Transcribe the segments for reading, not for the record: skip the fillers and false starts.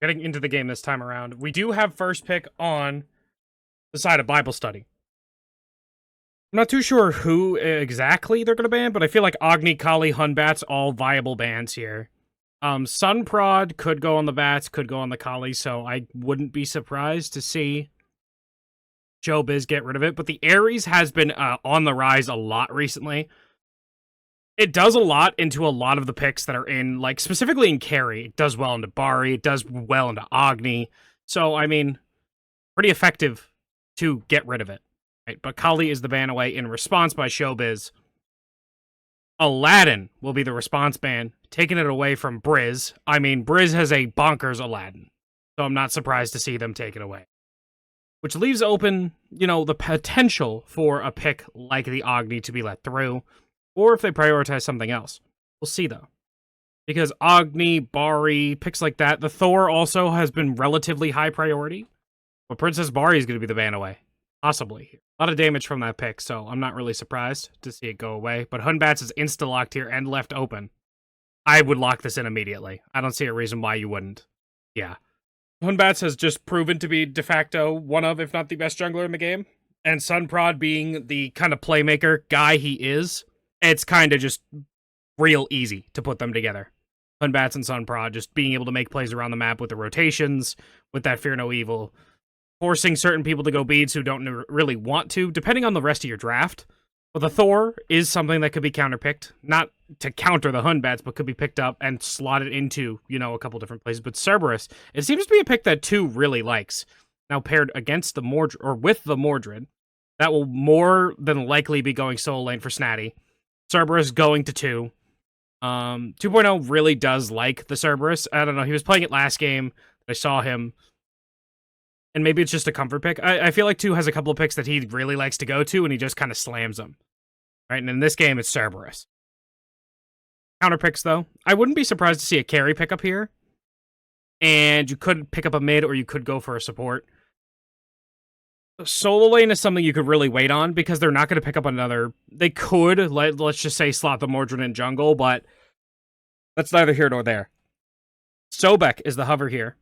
getting into the game this time around. We do have first pick on the side of Bible study. I'm not too sure who exactly they're going to ban, but I feel like Agni, Kali, Hunbat's all viable bans here. Sunprod could go on the Bats, could go on the Kali, so I wouldn't be surprised to see Showbiz get rid of it. But the Ares has been on the rise a lot recently. It does a lot into a lot of the picks that are in, like, specifically in carry. It does well into Bari, it does well into Agni. So, I mean, pretty effective to get rid of it. Right? But Kali is the ban away in response by Showbiz. Aladdin will be the response ban, taking it away from Briz. I mean, Briz has a bonkers Aladdin, so I'm not surprised to see them take it away. Which leaves open, the potential for a pick like the Agni to be let through, or if they prioritize something else. We'll see, though. Because Agni, Bari, picks like that, the Thor also has been relatively high priority, but Princess Bari is going to be the ban away. Possibly. A lot of damage from that pick, so I'm not really surprised to see it go away. But Hunbats is insta-locked here and left open. I would lock this in immediately. I don't see a reason why you wouldn't. Yeah. Hunbats has just proven to be de facto one of, if not the best jungler in the game. And Sunprod being the kind of playmaker guy he is, it's kind of just real easy to put them together. Hunbats and Sunprod just being able to make plays around the map with the rotations, with that Fear No Evil, forcing certain people to go beads who don't really want to, depending on the rest of your draft. But the Thor is something that could be counterpicked, not to counter the Hunbats, but could be picked up and slotted into, a couple different places. But Cerberus, it seems to be a pick that 2 really likes. Now paired against the Mordred, or with the Mordred, that will more than likely be going solo lane for Snatty. Cerberus going to 2. 2.0 really does like the Cerberus. I don't know, he was playing it last game. I saw him. And maybe it's just a comfort pick. I feel like 2 has a couple of picks that he really likes to go to, and he just kind of slams them. Right, and in this game, it's Cerberus. Counter picks, though. I wouldn't be surprised to see a carry pickup here. And you could pick up a mid, or you could go for a support. Solo lane is something you could really wait on, because they're not going to pick up another... They could, let's just say, slot the Mordred in jungle, but that's neither here nor there. Sobek is the hover here,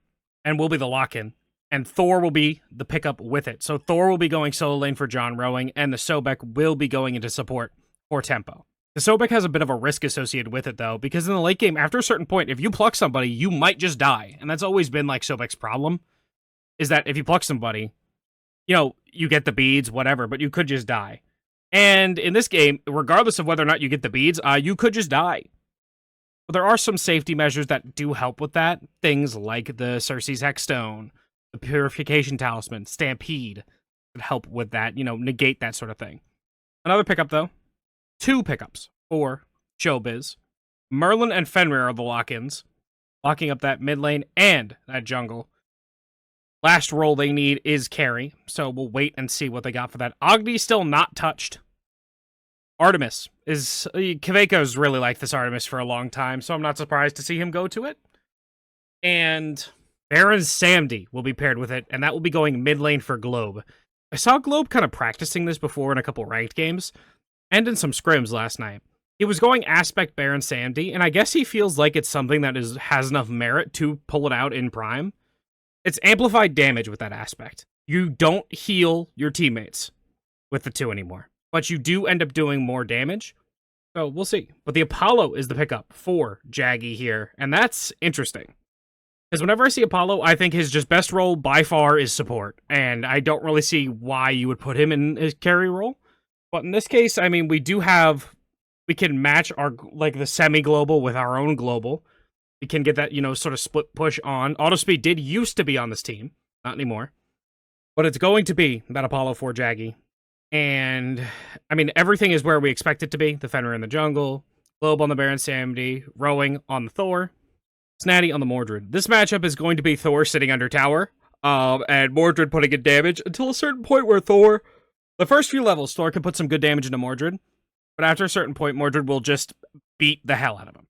and will be the lock-in. And Thor will be the pickup with it. So Thor will be going solo lane for John Rowing, and the Sobek will be going into support for Tempo. The Sobek has a bit of a risk associated with it, though, because in the late game, after a certain point, if you pluck somebody, you might just die. And that's always been, like, Sobek's problem, is that if you pluck somebody, you get the beads, whatever, but you could just die. And in this game, regardless of whether or not you get the beads, you could just die. But there are some safety measures that do help with that. Things like the Cersei's Hexstone, the Purification Talisman, Stampede could help with that, negate that sort of thing. Another pickup, though. 2 pickups for Showbiz. Merlin and Fenrir are the lock-ins, locking up that mid lane and that jungle. Last role they need is carry, so we'll wait and see what they got for that. Agni's still not touched. Artemis is... Kaveko's really liked this Artemis for a long time, so I'm not surprised to see him go to it. And Baron Samdi will be paired with it, and that will be going mid lane for Globe. I saw Globe kind of practicing this before in a couple ranked games, and in some scrims last night. He was going Aspect Baron Samdi, and I guess he feels like it's something that has enough merit to pull it out in Prime. It's amplified damage with that aspect. You don't heal your teammates with the 2 anymore, but you do end up doing more damage. So we'll see. But the Apollo is the pickup for Jaggy here, and that's interesting. Because whenever I see Apollo, I think his just best role by far is support, and I don't really see why you would put him in his carry role. But in this case, I mean, we can match our, the semi-global with our own global. We can get that, sort of split push on. Autospeed did used to be on this team. Not anymore. But it's going to be that Apollo for Jaggy. And, I mean, everything is where we expect it to be. The Fenrir in the jungle, Globe on the Baron Samdi, Rowing on the Thor, Snatty on the Mordred. This matchup is going to be Thor sitting under tower, and Mordred putting in damage until a certain point where Thor... The first few levels, Thor can put some good damage into Mordred, but after a certain point, Mordred will just beat the hell out of him.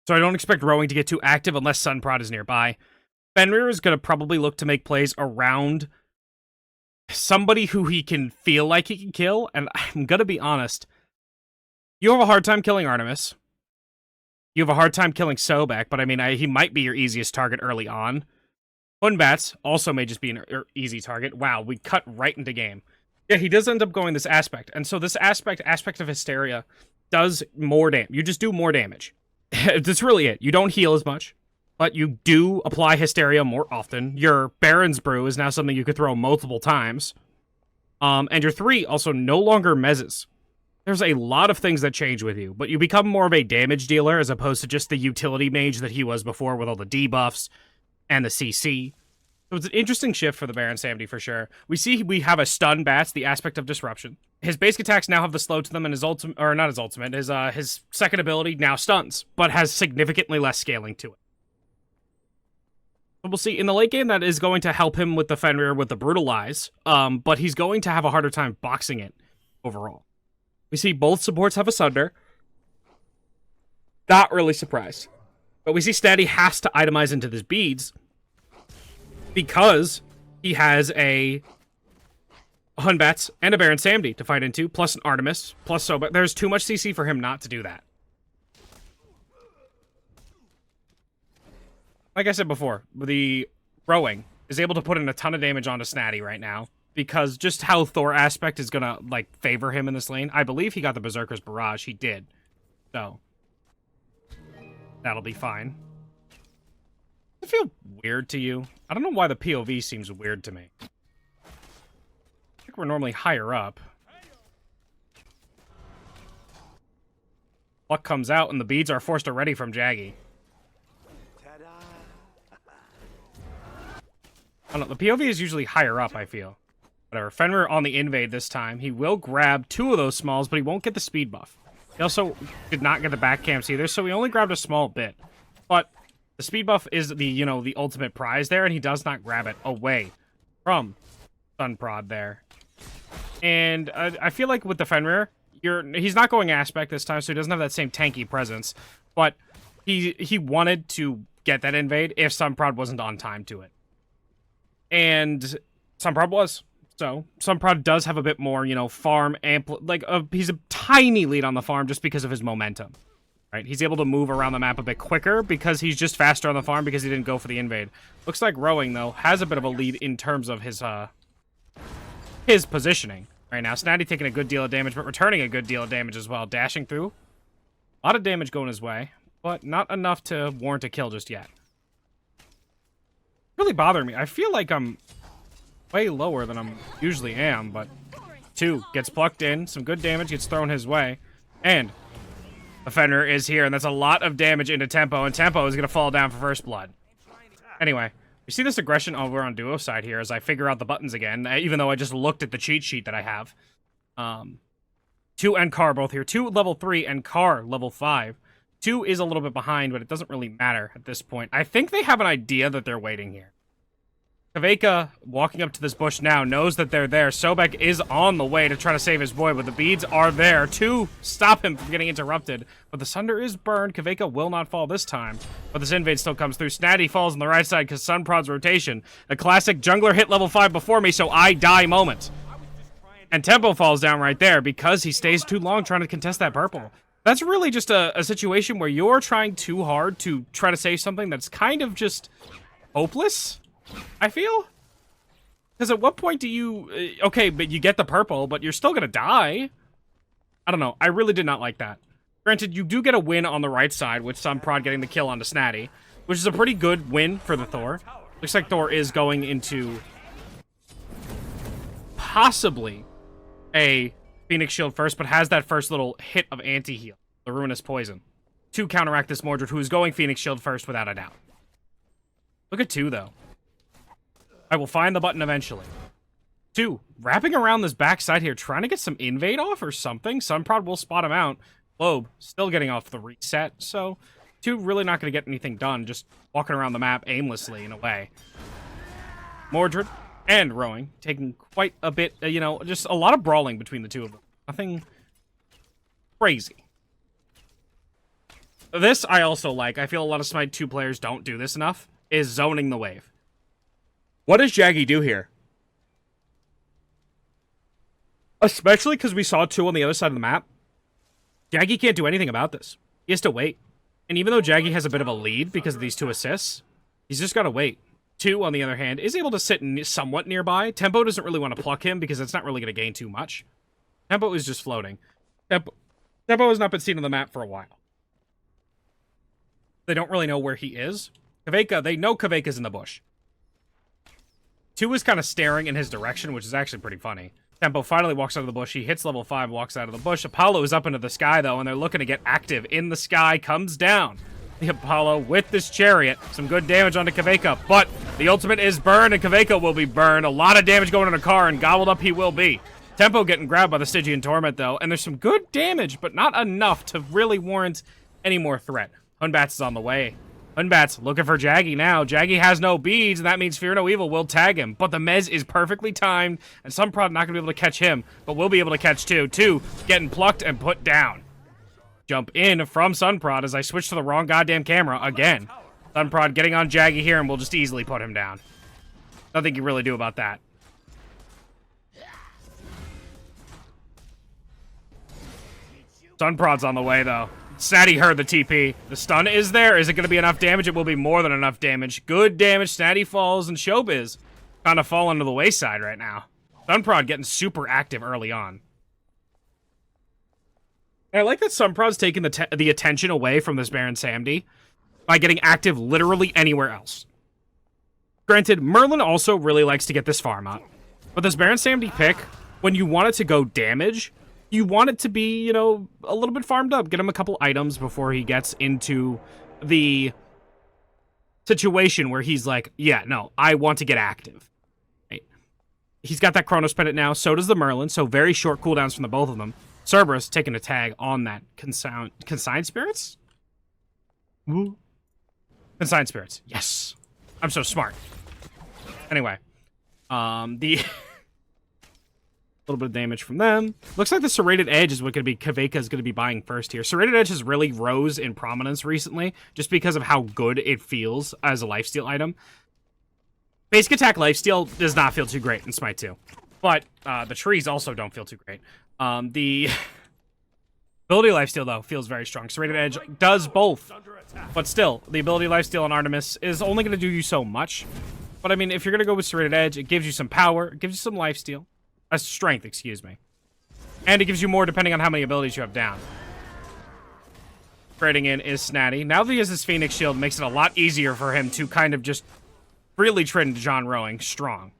So I don't expect Rowing to get too active unless Sunprod is nearby. Fenrir is going to probably look to make plays around somebody who he can feel like he can kill, and I'm going to be honest. You have a hard time killing Artemis. You have a hard time killing Sobek, but I mean, he might be your easiest target early on. Hunbats also may just be an easy target. Wow, we cut right into game. Yeah, he does end up going this aspect. And so this aspect of Hysteria, does more damage. You just do more damage. That's really it. You don't heal as much, but you do apply Hysteria more often. Your Baron's Brew is now something you could throw multiple times. And your 3 also no longer mezzes. There's a lot of things that change with you, but you become more of a damage dealer as opposed to just the utility mage that he was before with all the debuffs and the CC. So it's an interesting shift for the Baron Samedi for sure. We have a stun bats, the aspect of disruption. His basic attacks now have the slow to them, and his ultimate, or not his ultimate, his second ability now stuns, but has significantly less scaling to it. So we'll see. In the late game, that is going to help him with the Fenrir with the Brutalize, but he's going to have a harder time boxing it overall. We see both supports have a Sunder. Not really surprised. But we see Snaddy has to itemize into his beads because he has a Hunbats and a Baron Samedi to fight into, plus an Artemis, plus so, but there's too much CC for him not to do that. Like I said before, the rowing is able to put in a ton of damage onto Snaddy right now, because just how Thor aspect is gonna, like, favor him in this lane. I believe he got the Berserker's Barrage. He did. So, that'll be fine. Does it feel weird to you? I don't know why the POV seems weird to me. I think we're normally higher up. Luck comes out, and the beads are forced already from Jaggy. I don't know, the POV is usually higher up, I feel. Whatever, Fenrir on the invade this time. He will grab 2 of those smalls, but he won't get the speed buff. He also did not get the back camps either, so he only grabbed a small bit. But the speed buff is the, the ultimate prize there, and he does not grab it away from Sunprod there. And I feel like with the Fenrir, he's not going aspect this time, so he doesn't have that same tanky presence. But he wanted to get that invade if Sunprod wasn't on time to it. And Sunprod was. So, Sunprod does have a bit more, farm he's a tiny lead on the farm just because of his momentum. Right? He's able to move around the map a bit quicker because he's just faster on the farm because he didn't go for the invade. Looks like Rowing, though, has a bit of a lead in terms of his positioning. Right now, Snaddy taking a good deal of damage, but returning a good deal of damage as well. Dashing through. A lot of damage going his way, but not enough to warrant a kill just yet. Really bothering me. I feel like I'm way lower than I usually am, but 2 gets plucked in, some good damage gets thrown his way, and the Fenrir is here, and that's a lot of damage into Tempo, and Tempo is going to fall down for first blood. Anyway, you see this aggression over on Duo side here as I figure out the buttons again, even though I just looked at the cheat sheet that I have. 2 and Car both here. 2 level 3 and Car level 5. 2 is a little bit behind, but it doesn't really matter at this point. I think they have an idea that they're waiting here. Kaveka, walking up to this bush now, knows that they're there. Sobek is on the way to try to save his boy, but the beads are there to stop him from getting interrupted. But the Sunder is burned. Kaveka will not fall this time, but this invade still comes through. Snaddy falls on the right side because Sunprod's rotation. A classic jungler hit level 5 before me, so I die moment. And Tempo falls down right there because he stays too long trying to contest that purple. That's really just a situation where you're trying too hard to try to save something that's kind of just hopeless, I feel. Because at what point do you... okay, but you get the purple, but you're still going to die. I don't know. I really did not like that. Granted, you do get a win on the right side with Sunprod getting the kill onto Snaddy, which is a pretty good win for the Thor. Looks like Thor is going into possibly a Phoenix Shield first, but has that first little hit of anti-heal, the Ruinous Poison, to counteract this Mordred, who is going Phoenix Shield first without a doubt. Look at 2, though. I will find the button eventually. 2, wrapping around this backside here, trying to get some invade off or something. Sunprod will spot him out. Globe still getting off the reset, so 2 really not going to get anything done, just walking around the map aimlessly in a way. Mordred and Rowing taking quite a bit, just a lot of brawling between the 2 of them. Nothing crazy. This I also like. I feel a lot of Smite 2 players don't do this enough, is zoning the wave. What does Jaggy do here? Especially because we saw 2 on the other side of the map. Jaggy can't do anything about this. He has to wait. And even though Jaggy has a bit of a lead because of these 2 assists, he's just got to wait. 2, on the other hand, is able to sit somewhat nearby. Tempo doesn't really want to pluck him because it's not really going to gain too much. Tempo is just floating. Tempo has not been seen on the map for a while. They don't really know where he is. Kaveka, they know Kaveka's in the bush. 2 is kind of staring in his direction, which is actually pretty funny. Tempo finally walks out of the bush. He hits level 5, walks out of the bush. Apollo is up into the sky, though, and they're looking to get active. In the sky, comes down. The Apollo with this chariot. Some good damage onto Kaveka, but the ultimate is burned, and Kaveka will be burned. A lot of damage going on a car, and gobbled up he will be. Tempo getting grabbed by the Stygian Torment, though, and there's some good damage, but not enough to really warrant any more threat. Hunbats is on the way. Hunbats looking for Jaggy now. Jaggy has no beads, and that means Fear No Evil will tag him. But the Mez is perfectly timed, and Sunprod not going to be able to catch him, but will be able to catch 2. 2 getting plucked and put down. Jump in from Sunprod as I switch to the wrong goddamn camera again. Sunprod getting on Jaggy here, and we'll just easily put him down. Nothing you can really do about that. Sunprod's on the way, though. Snatty heard the TP. The stun is there. Is it going to be enough damage? It will be more than enough damage. Good damage. Snatty falls, and Showbiz kind of fall into the wayside right now. Sunprod getting super active early on. And I like that Sunprod's taking the attention away from this Baron Samedi by getting active literally anywhere else. Granted, Merlin also really likes to get this farm up. But this Baron Samedi pick, when you want it to go damage, you want it to be, you know, a little bit farmed up. Get him a couple items before he gets into the situation where he's like, yeah, no, I want to get active. Right? He's got that Chronos Pendant now. So does the Merlin. So very short cooldowns from the both of them. Cerberus taking a tag on that Consigned Spirits? Woo. Consigned Spirits. Yes. I'm so smart. Anyway. The... A little bit of damage from them. Looks like the Serrated Edge is what could be Kaveka is going to be buying first here. Serrated Edge has really rose in prominence recently just because of how good it feels as a lifesteal item. Basic attack lifesteal does not feel too great in Smite 2. But the trees also don't feel too great. The ability lifesteal, though, feels very strong. Serrated Edge does both. But still, the ability lifesteal on Artemis is only going to do you so much. But I mean, if you're going to go with Serrated Edge, it gives you some power. It gives you some lifesteal. Strength, excuse me. And it gives you more depending on how many abilities you have down. Trading in is Snatty. Now that he has his Phoenix Shield, makes it a lot easier for him to kind of just freely trade into John Rowing strong.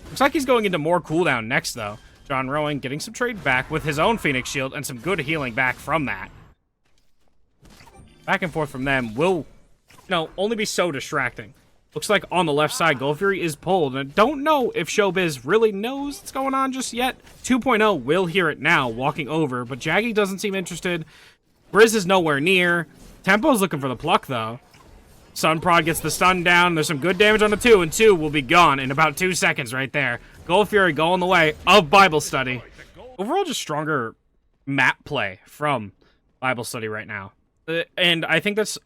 Looks like he's going into more cooldown next, though. John Rowing getting some trade back with his own Phoenix Shield and some good healing back from that. Back and forth from them will, only be so distracting. Looks like on the left side, Gold Fury is pulled. And I don't know if Showbiz really knows what's going on just yet. 2.0 will hear it now, walking over, but Jaggy doesn't seem interested. Briz is nowhere near. Tempo's looking for the pluck, though. Sunprod gets the stun down. There's some good damage on the 2, and 2 will be gone in about 2 seconds right there. Gold Fury going the way of Bible Study. Overall, just stronger map play from Bible Study right now. And I think that's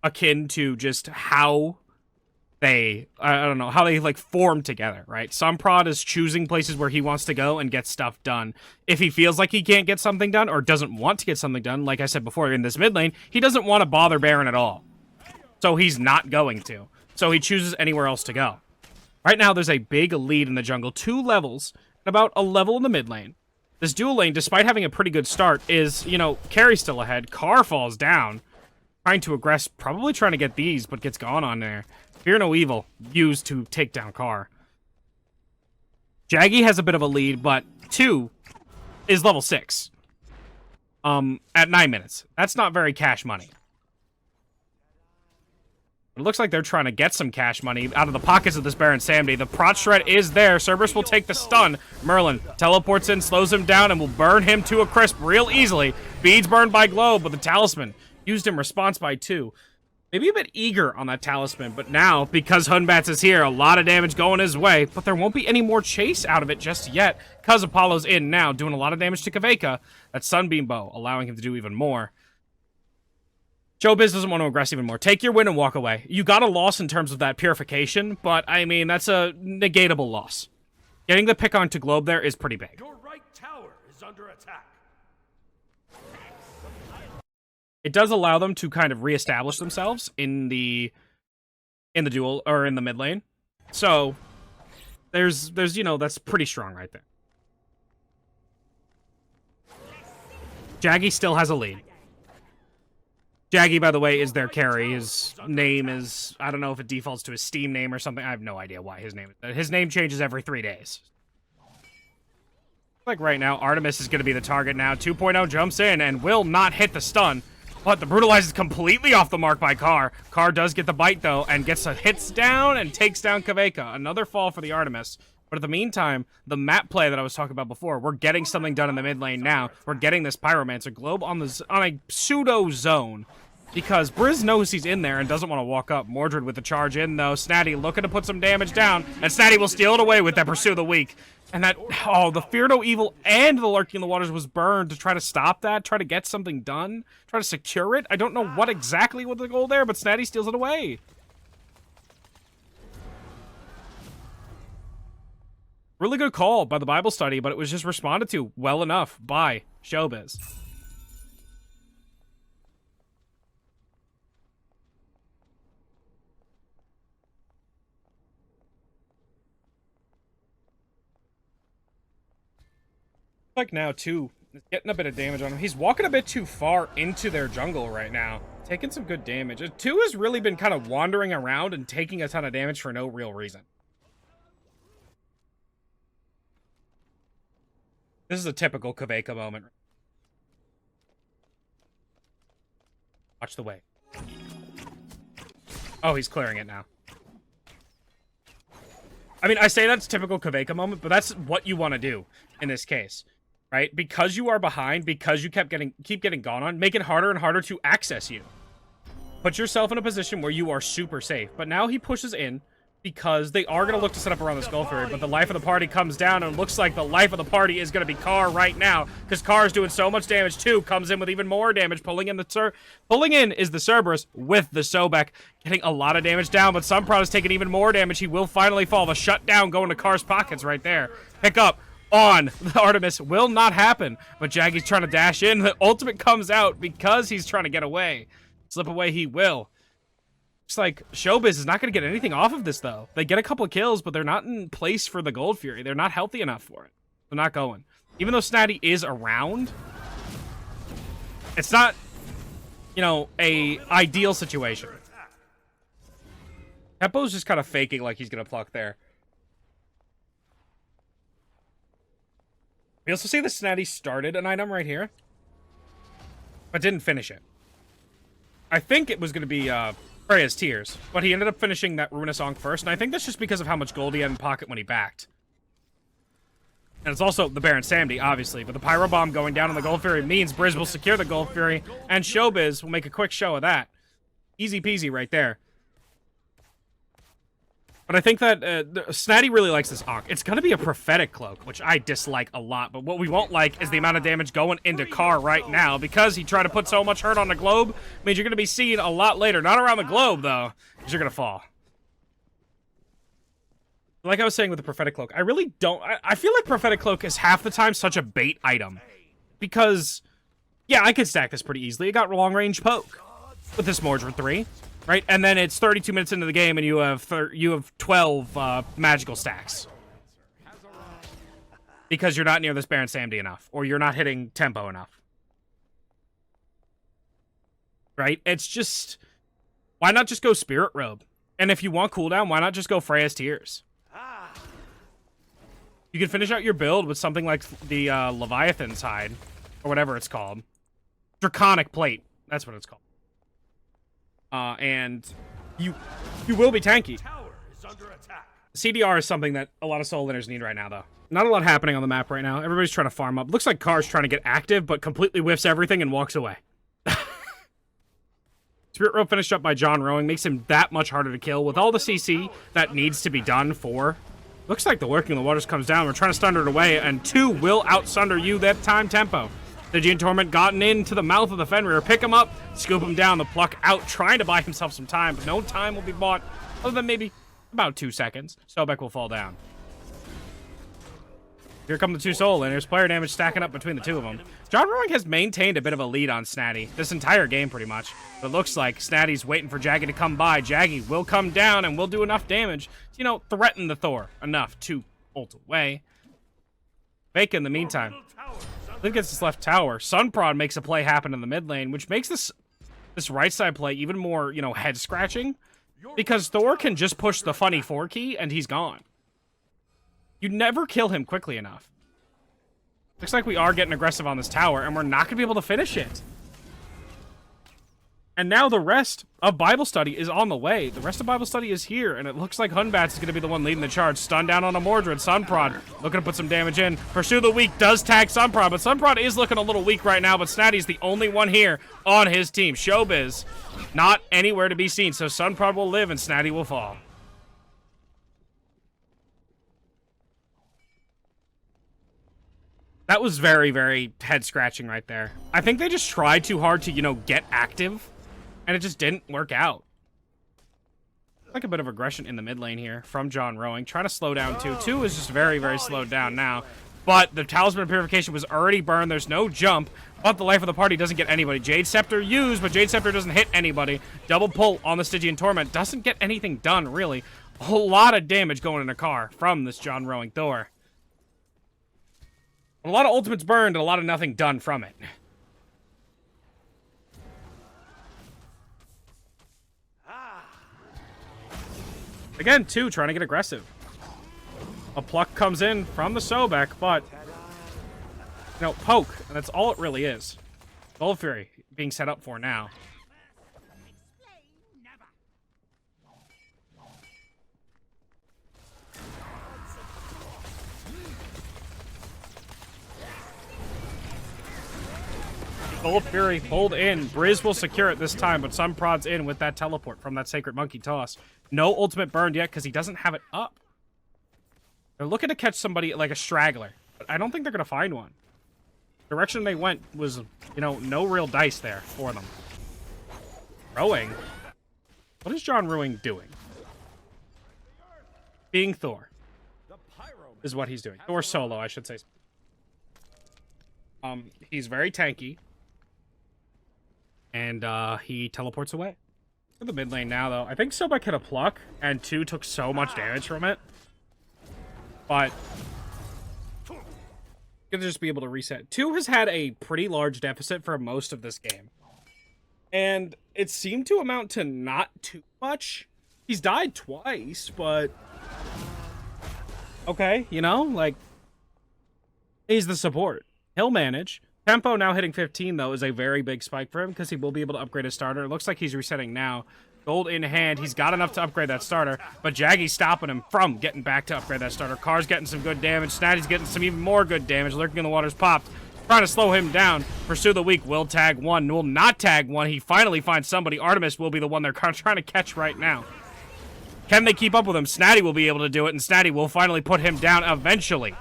akin to just how they, I don't know, how they, form together, right? Sunprod is choosing places where he wants to go and get stuff done. If he feels like he can't get something done or doesn't want to get something done, like I said before, in this mid lane, he doesn't want to bother Baron at all. So he's not going to. So he chooses anywhere else to go. Right now, there's a big lead in the jungle. 2 levels and about a level in the mid lane. This dual lane, despite having a pretty good start, is, Carry's still ahead. Car falls down. Trying to aggress, probably trying to get these, but gets gone on there. Fear No Evil used to take down Car. Jaggy has a bit of a lead, but 2 is level 6. At 9 minutes. That's not very cash money. It looks like they're trying to get some cash money out of the pockets of this Baron Samedi. The Prot Shred is there. Cerberus will take the stun. Merlin teleports in, slows him down, and will burn him to a crisp real easily. Beads burned by Glow, but the Talisman used in response by 2. Maybe a bit eager on that Talisman, but now, because Hunbats is here, a lot of damage going his way, but there won't be any more chase out of it just yet, because Apollo's in now, doing a lot of damage to Kaveka. That Sunbeam Bow, allowing him to do even more. Showbiz doesn't want to aggress even more. Take your win and walk away. You got a loss in terms of that purification, but, I mean, that's a negatable loss. Getting the pick onto Globe there is pretty big. Your right tower is under attack. it does allow them to kind of reestablish themselves in the duel or in the mid lane. So there's you know, that's pretty strong right there. Jaggy still has a lead. Jaggy, by the way, is their carry. His name is, I don't know if it defaults to his Steam name or something. I have no idea why his name changes every 3 days. Like right now, Artemis is going to be the target now. 2.0 jumps in and will not hit the stun. But the Brutalize is completely off the mark by Carr. Carr does get the bite, though, and gets a hits down and takes down Kaveka. Another fall for the Artemis. But at the meantime, the map play that I was talking about before, we're getting something done in the mid lane now. We're getting this Pyromancer Globe on a pseudo zone. Because Briz knows he's in there and doesn't want to walk up. Mordred with the charge in, though. Snatty looking to put some damage down. And Snatty will steal it away with that Pursue the Weak. And that, oh, the Fear No Evil and the Lurking in the Waters was burned to try to stop that, try to get something done, try to secure it. I don't know what exactly was the goal there, but Snatty steals it away. Really good call by the Bible study, but it was just responded to well enough by Showbiz. Like now, too, is getting a bit of damage on him. He's walking a bit too far into their jungle right now. Taking some good damage. 2 has really been kind of wandering around and taking a ton of damage for no real reason. This is a typical Kaveka moment. Watch the way. Oh, he's clearing it now. I mean, I say that's typical Kaveka moment, but that's what you want to do in this case. Right? Because you are behind, because you keep getting gone on, make it harder and harder to access you. Put yourself in a position where you are super safe. But now he pushes in because they are going to look to set up around the Skull Fury, but the life of the party comes down, and it looks like the life of the party is going to be Carr right now, because Carr is doing so much damage too, comes in with even more damage, pulling in is the Cerberus with the Sobek, getting a lot of damage down, but Sunprod is taking even more damage. He will finally fall. The shutdown going to Carr's pockets right there. Pick up on the Artemis will not happen, but Jaggy's trying to dash in. The ultimate comes out because he's trying to get away. Slip away he will. Looks like Showbiz is not going to get anything off of this, though. They get a couple of kills, but they're not in place for the Gold Fury. They're not healthy enough for it. They're not going. Even though Snatty is around, it's not, you know, a ideal situation. Tempo's just kind of faking like he's going to pluck there. We also see the Snatty started an item right here, but didn't finish it. I think it was going to be Freya's Tears, but he ended up finishing that Ruinous Ankh first, and I think that's just because of how much gold he had in pocket when he backed. And it's also the Baron Samedi, obviously, but the Pyro Bomb going down on the Gold Fury means Briz will secure the Gold Fury, and Showbiz will make a quick show of that. Easy peasy right there. But I think that Snatty really likes this Ankh. It's going to be a Prophetic Cloak, which I dislike a lot. But what we won't like is the amount of damage going into Carr right now. Because he tried to put so much hurt on the globe, means you're going to be seeing a lot later. Not around the globe, though, because you're going to fall. Like I was saying with the Prophetic Cloak, I really don't... I feel like Prophetic Cloak is half the time such a bait item. Because, yeah, I could stack this pretty easily. It got long-range poke with this Mordred 3. Right, and then it's 32 minutes into the game, and you have 12 magical stacks because you're not near this Baron Samedi enough, or you're not hitting tempo enough. Right? It's just, why not just go Spirit Robe? And if you want cooldown, why not just go Freya's Tears? You can finish out your build with something like the Leviathan's Hide, or whatever it's called. Draconic Plate. That's what it's called. And you will be tanky. CDR is something that a lot of solo winners need right now, though. Not a lot happening on the map right now. Everybody's trying to farm up. Looks like Carr's trying to get active, but completely whiffs everything and walks away. Spirit Robe finished up by John Rowing makes him that much harder to kill with all the CC that needs to be done for. Looks like the Lurking in the Waters comes down. We're trying to sunder it away, and 2 will outsunder you that time tempo. The Stygian Torment gotten into the mouth of the Fenrir. Pick him up, scoop him down, the Pluck out, trying to buy himself some time, but no time will be bought, other than maybe about 2 seconds. Sobek will fall down. Here come the two solo laners. Player damage stacking up between the two of them. John Rowing has maintained a bit of a lead on Snatty this entire game, pretty much. But it looks like Snatty's waiting for Jaggy to come by. Jaggy will come down and will do enough damage to, you know, threaten the Thor enough to ult away. Fake in the meantime. Liv gets this left tower. Sunprod makes a play happen in the mid lane, which makes this right side play even more, you know, head scratching. Because Thor can just push the funny 4 key and he's gone. You never kill him quickly enough. Looks like we are getting aggressive on this tower, and we're not going to be able to finish it. And now the rest of Bible Study is on the way. The rest of Bible Study is here, and it looks like Hunbats is going to be the one leading the charge. Stun down on a Mordred. Sunprod looking to put some damage in. Pursue the Weak does tag Sunprod, but Sunprod is looking a little weak right now, but Snatty's the only one here on his team. Showbiz, not anywhere to be seen, so Sunprod will live and Snatty will fall. That was very, very head-scratching right there. I think they just tried too hard to, you know, get active, and it just didn't work out. Like a bit of aggression in the mid lane here from John Rowing. Trying to slow down, too. 2 is just very, very slowed down now. But the Talisman of Purification was already burned. There's no jump, but the life of the party doesn't get anybody. Jade Scepter used, but Jade Scepter doesn't hit anybody. Double pull on the Stygian Torment. Doesn't get anything done, really. A whole lot of damage going in a car from this John Rowing Thor. A lot of ultimates burned and a lot of nothing done from it. Again, 2 trying to get aggressive. A pluck comes in from the Sobek, but, you know, poke, and that's all it really is. Gold Fury being set up for now. Gold Fury pulled in. Briz will secure it this time, but Sunprod's in with that teleport from that Sacred Monkey Toss. No ultimate burned yet because he doesn't have it up. They're looking to catch somebody like a straggler, but I don't think they're going to find one. The direction they went was, you know, no real dice there for them. Rowing? What is John Rowing doing? Being Thor is what he's doing. Thor solo, I should say. He's very tanky. And, he teleports away. To the mid lane now, though. I think Sobek hit a pluck, and 2 took so much damage from it. But gonna just be able to reset. 2 has had a pretty large deficit for most of this game. And it seemed to amount to not too much. He's died twice, but... okay, you know, like... he's the support. He'll manage. Tempo now hitting 15, though, is a very big spike for him because he will be able to upgrade his starter. It looks like he's resetting now. Gold in hand. He's got enough to upgrade that starter, but Jaggy's stopping him from getting back to upgrade that starter. Car's getting some good damage. Snatty's getting some even more good damage. Lurking in the Water's popped. Trying to slow him down. Pursue the Weak will tag 1. Will not tag 1. He finally finds somebody. Artemis will be the one they're trying to catch right now. Can they keep up with him? Snatty will be able to do it, and Snatty will finally put him down eventually.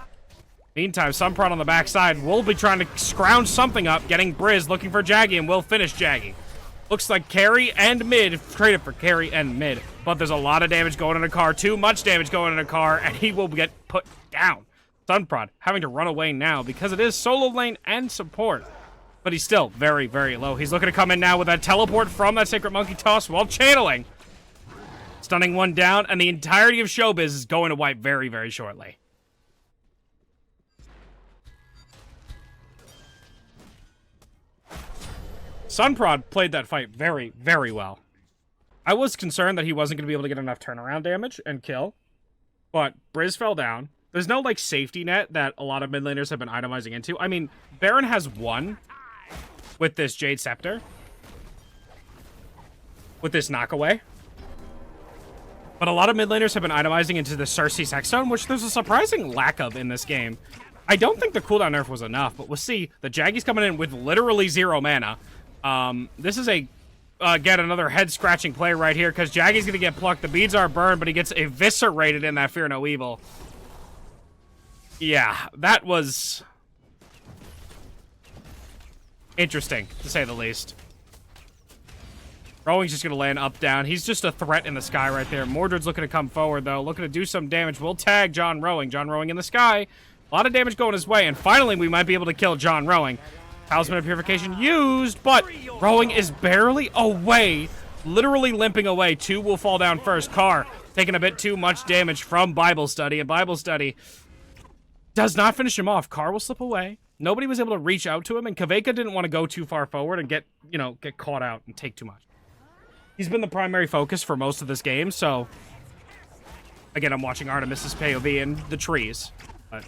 Meantime, Sunprod on the backside will be trying to scrounge something up, getting Briz, looking for Jaggy, and will finish Jaggy. Looks like carry and mid, traded for carry and mid, but there's a lot of damage going in a car, too much damage going in a car, and he will get put down. Sunprod having to run away now because it is solo lane and support, but he's still very, very low. He's looking to come in now with that teleport from that Sacred Monkey Toss while channeling. Stunning 1 down, and the entirety of Showbiz is going to wipe very, very shortly. Sunprod played that fight very, very well. I was concerned that he wasn't going to be able to get enough turnaround damage and kill, but Briz fell down. There's no, like, safety net that a lot of mid laners have been itemizing into. I mean, Baron has 1 with this Jade Scepter, with this knockaway. But a lot of mid laners have been itemizing into the Cersei's Hexstone, which there's a surprising lack of in this game. I don't think the cooldown nerf was enough, but we'll see. The Jaggy's coming in with literally 0 mana. This is again, another head-scratching play right here, because Jaggy's going to get plucked. The beads are burned, but he gets eviscerated in that Fear No Evil. Yeah, that was interesting, to say the least. Rowing's just going to land up, down. He's just a threat in the sky right there. Mordred's looking to come forward, though. Looking to do some damage. We'll tag John Rowing. John Rowing in the sky. A lot of damage going his way, and finally we might be able to kill John Rowing. Talisman of Purification used, but Rowing is barely away, literally limping away. 2 will fall down first. Carr taking a bit too much damage from Bible Study, and Bible Study does not finish him off. Carr will slip away. Nobody was able to reach out to him, and Kaveka didn't want to go too far forward and get caught out and take too much. He's been the primary focus for most of this game, so again, I'm watching Artemis's POV in the trees, but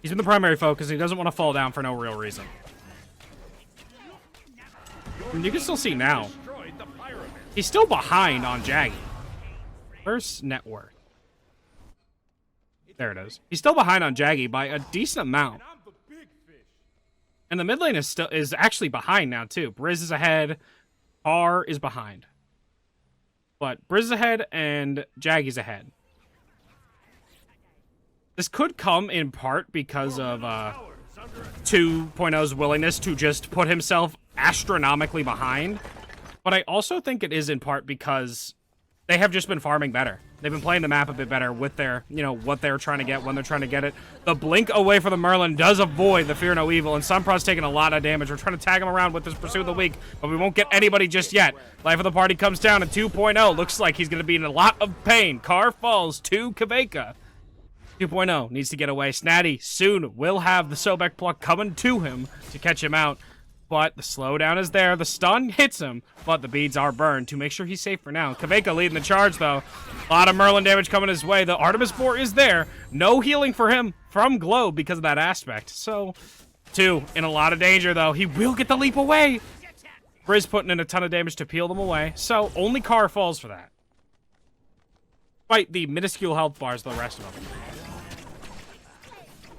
he's been the primary focus, and he doesn't want to fall down for no real reason. And you can still see now, he's still behind on Jaggy. Where's net worth? There it is. He's still behind on Jaggy by a decent amount. And the mid lane is actually behind now, too. Briz is ahead. Carr is behind. But Briz is ahead, and Jaggy's ahead. This could come in part because of 2.0's willingness to just put himself astronomically behind. But I also think it is in part because they have just been farming better. They've been playing the map a bit better with their, what they're trying to get, when they're trying to get it. The blink away for the Merlin does avoid the Fear No Evil, and Sunprod's taking a lot of damage. We're trying to tag him around with this Pursuit of the Weak, but we won't get anybody just yet. Life of the party comes down, and 2.0 looks like he's going to be in a lot of pain. Carr falls to Kaveka. 2.0 needs to get away. Snatty soon will have the Sobek pluck coming to him to catch him out. But the slowdown is there. The stun hits him, but the beads are burned to make sure he's safe for now. Kaveka leading the charge, though. A lot of Merlin damage coming his way. The Artemis Boar is there. No healing for him from Glow because of that aspect. So, 2 in a lot of danger, though. He will get the leap away. Briz putting in a ton of damage to peel them away. So, only Carr falls for that. Despite the minuscule health bars, the rest of them.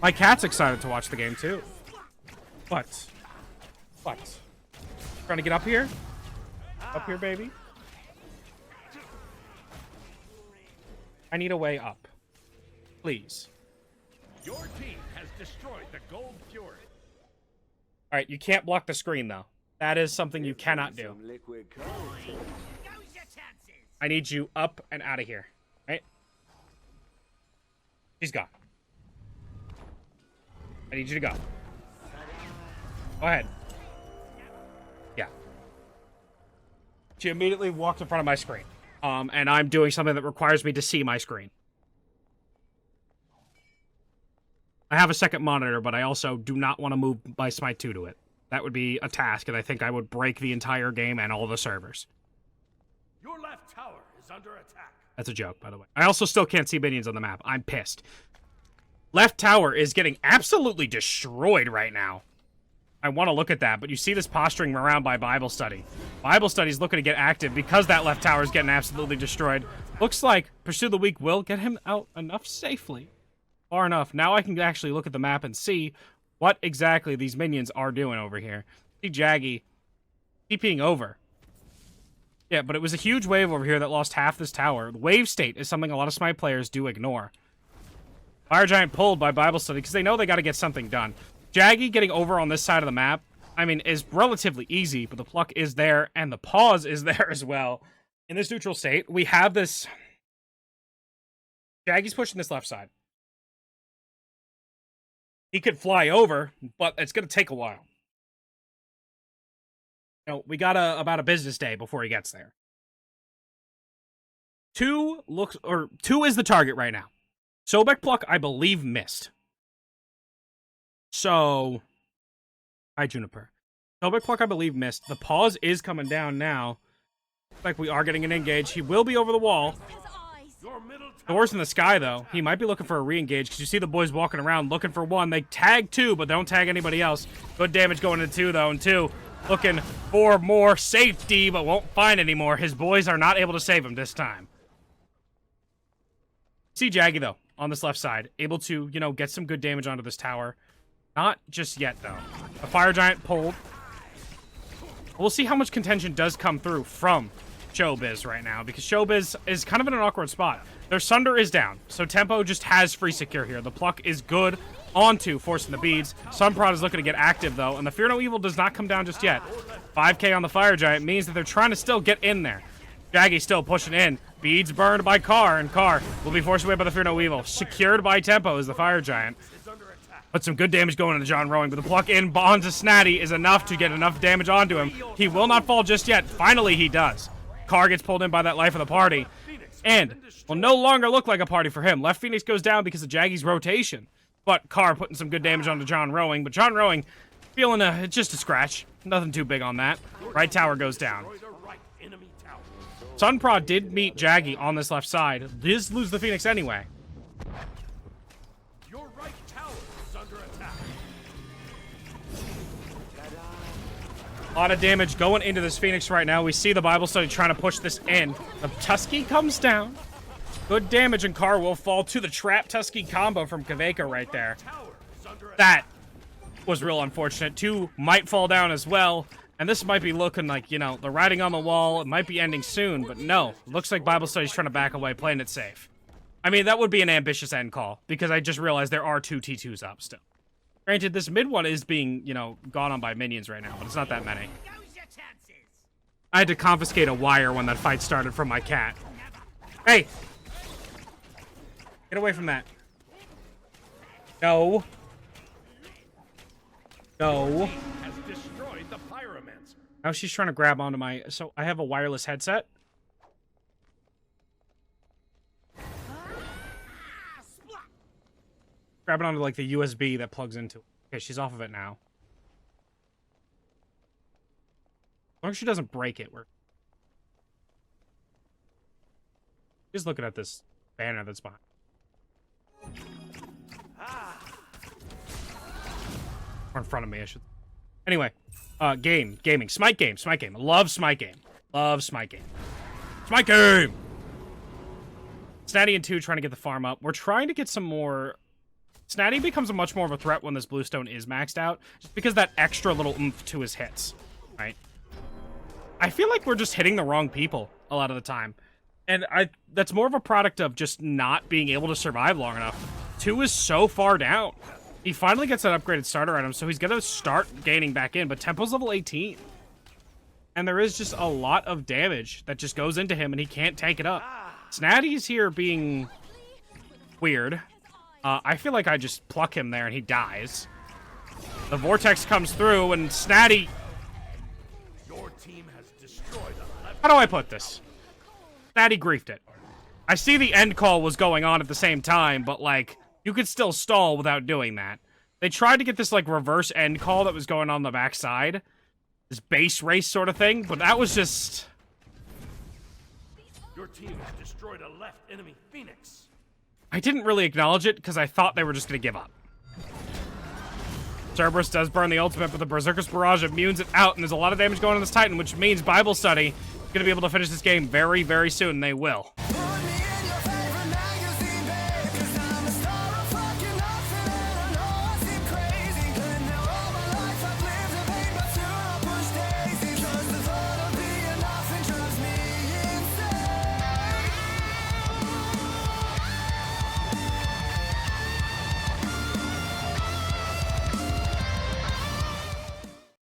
My cat's excited to watch the game, too. What? Trying to get up here? Up here, baby? I need a way up. Please. Your team has destroyed the Gold Fury. Alright, you can't block the screen, though. That is something you cannot do. I need you up and out of here. Right? She's gone. I need you to go. Go ahead. Yeah. She immediately walked in front of my screen. And I'm doing something that requires me to see my screen. I have a second monitor, but I also do not want to move my Smite 2 to it. That would be a task, and I think I would break the entire game and all the servers. Your left tower is under attack. That's a joke, by the way. I also still can't see minions on the map. I'm pissed. Left tower is getting absolutely destroyed right now. I want to look at that, but you see this posturing around by Bible Study. Bible Study's looking to get active because that left tower is getting absolutely destroyed. Looks like Pursue the Weak will get him out enough safely. Far enough. Now I can actually look at the map and see what exactly these minions are doing over here. See Jaggy TPing over. Yeah, but it was a huge wave over here that lost half this tower. The wave state is something a lot of Smite players do ignore. Fire Giant pulled by Bible Study because they know they got to get something done. Jaggy getting over on this side of the map, I mean, is relatively easy, but the pluck is there, and the pause is there as well. In this neutral state, we have this... Jaggy's pushing this left side. He could fly over, but it's going to take a while. You know, we got about a business day before he gets there. 2 is the target right now. Sobek pluck, I believe, missed. So, hi Juniper. Sobek pluck, I believe, missed. The pause is coming down now. Looks like we are getting an engage. He will be over the wall. Doors in the sky, though. He might be looking for a re-engage, because you see the boys walking around looking for 1. They tag 2, but don't tag anybody else. Good damage going into 2, though, and 2 looking for more safety, but won't find any more. His boys are not able to save him this time. See Jaggy, though, on this left side. Able to, get some good damage onto this tower. Not just yet, though. A Fire Giant pulled. We'll see how much contention does come through from Showbiz right now, because Showbiz is kind of in an awkward spot. Their Sunder is down, so Tempo just has free secure here. The pluck is good onto forcing the beads. Sunprod is looking to get active, though, and the Fear No Evil does not come down just yet. 5k on the Fire Giant means that they're trying to still get in there. Jaggy still pushing in. Beads burned by Carr, and Carr will be forced away by the Fear No Evil. Secured by Tempo is the Fire Giant. Put some good damage going into John Rowing, but the pluck in onto Snatty is enough to get enough damage onto him. He will not fall just yet. Finally, he does. Carr gets pulled in by that life of the party, and will no longer look like a party for him. Left Phoenix goes down because of Jaggy's rotation, but Carr putting some good damage onto John Rowing, but John Rowing feeling just a scratch. Nothing too big on that. Right tower goes down. Sunprod did meet Jaggy on this left side. Does lose the Phoenix anyway. Your right tower is under attack. A lot of damage going into this Phoenix right now. We see the Bible study trying to push this in. The Tusky comes down. Good damage, and Carr will fall to the trap Tusky combo from Kaveka right there. That was real unfortunate. 2 might fall down as well. And this might be looking like, you know, the writing on the wall. It might be ending soon, but no. Looks like Bible Study's trying to back away, playing it safe. I mean, that would be an ambitious end call, because I just realized there are 2 T2s up still. Granted, this mid one is being, you know, gone on by minions right now, but it's not that many. I had to confiscate a wire when that fight started from my cat. Hey! Get away from that. No. No. Has destroyed the pyromancer. Now she's trying to grab onto my... So, I have a wireless headset. Grab it onto, like, the USB that plugs into it. Okay, she's off of it now. As long as she doesn't break it, we're... Just looking at this banner that's behind. Or in front of me, I should... Anyway, gaming. Smite game. Love Smite game. Smite game! Snatty and 2 trying to get the farm up. We're trying to get some more... Snatty becomes a much more of a threat when this bluestone is maxed out, just because that extra little oomph to his hits, right? I feel like we're just hitting the wrong people a lot of the time. And that's more of a product of just not being able to survive long enough. 2 is so far down. He finally gets that upgraded starter item, so he's going to start gaining back in, but Tempo's level 18. And there is just a lot of damage that just goes into him, and he can't tank it up. Snatty's here being weird. I feel like I just pluck him there, and he dies. The Vortex comes through, and Snatty... Your team has destroyed a left. How do I put this? Snatty griefed it. I see the end call was going on at the same time, but, like, you could still stall without doing that. They tried to get this, like, reverse end call that was going on the backside. This base race sort of thing, but that was just... Your team has destroyed a left enemy Phoenix. I didn't really acknowledge it because I thought they were just going to give up. Cerberus does burn the ultimate, but the Berserker's Barrage immunes it out, and there's a lot of damage going on this Titan, which means Bible Study is going to be able to finish this game very, very soon, and they will.